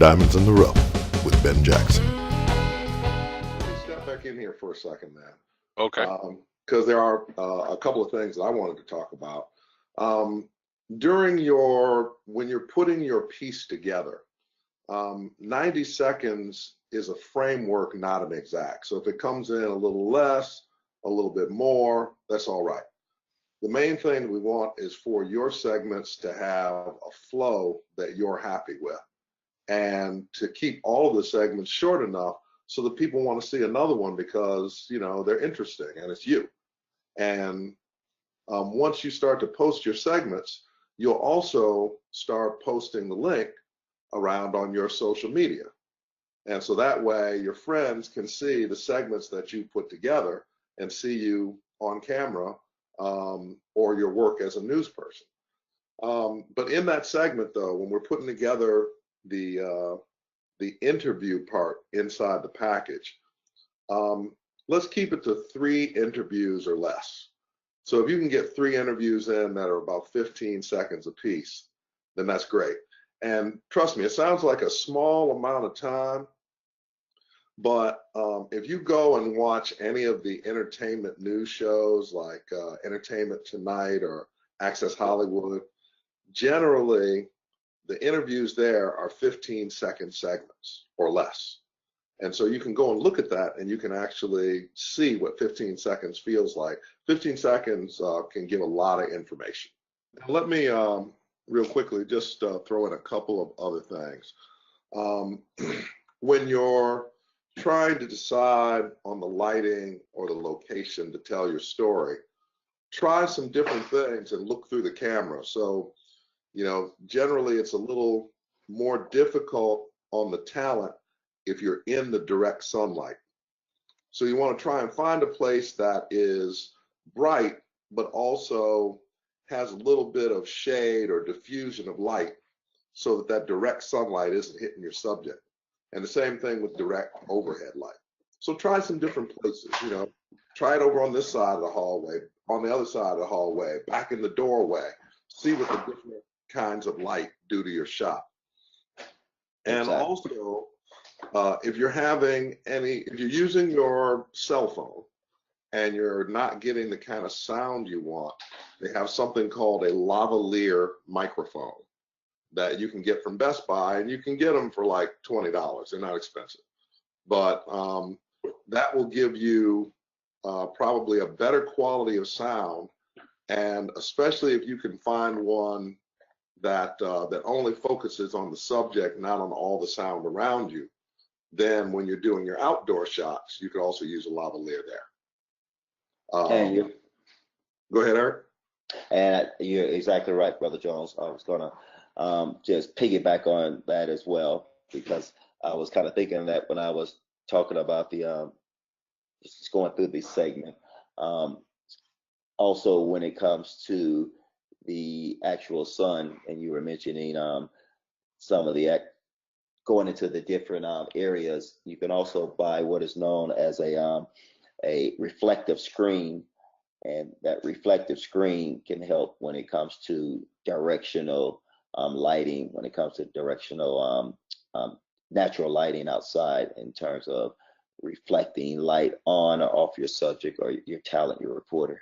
Diamonds in the Rough with Ben Jackson. Let me step back in here for a second, man. Okay. Because there are a couple of things that I wanted to talk about. When you're putting your piece together, 90 seconds is a framework, not an exact. So if it comes in a little less, a little bit more, that's all right. The main thing we want is for your segments to have a flow that you're happy with, and to keep all of the segments short enough so that people want to see another one because, you know, they're interesting and it's you. And once you start to post your segments, you'll also start posting the link around on your social media. And so that way your friends can see the segments that you put together and see you on camera, or your work as a news person. But in that segment, though, when we're putting together the interview part inside the package, let's keep it to 3 interviews or less. So if you can get 3 interviews in that are about 15 seconds apiece, then that's great. And trust me, it sounds like a small amount of time, but if you go and watch any of the entertainment news shows like Entertainment Tonight or Access Hollywood, generally the interviews there are 15-second segments or less. And so you can go and look at that and you can actually see what 15 seconds feels like. 15 seconds can give a lot of information. Now let me real quickly just throw in a couple of other things. When you're trying to decide on the lighting or the location to tell your story, try some different things and look through the camera. So, you know, generally it's a little more difficult on the talent if you're in the direct sunlight. So you want to try and find a place that is bright, but also has a little bit of shade or diffusion of light so that that direct sunlight isn't hitting your subject. And the same thing with direct overhead light. So try some different places, you know, try it over on this side of the hallway, on the other side of the hallway, back in the doorway, see what the different kinds of light do to your shot. And also, if you're using your cell phone and you're not getting the kind of sound you want, they have something called a lavalier microphone that you can get from Best Buy, and you can get them for like $20. They're not expensive, but that will give you probably a better quality of sound, and especially if you can find one that only focuses on the subject, not on all the sound around you, then when you're doing your outdoor shots, you could also use a lavalier there. Go ahead, Eric. And you're exactly right, Brother Jones. I was going to just piggyback on that as well, because I was kind of thinking that when I was talking about the just going through this segment. Also, when it comes to the actual sun, and you were mentioning some of the going into the different areas, you can also buy what is known as a reflective screen, and that reflective screen can help when it comes to directional lighting, when it comes to directional natural lighting outside, in terms of reflecting light on or off your subject or your talent, your reporter.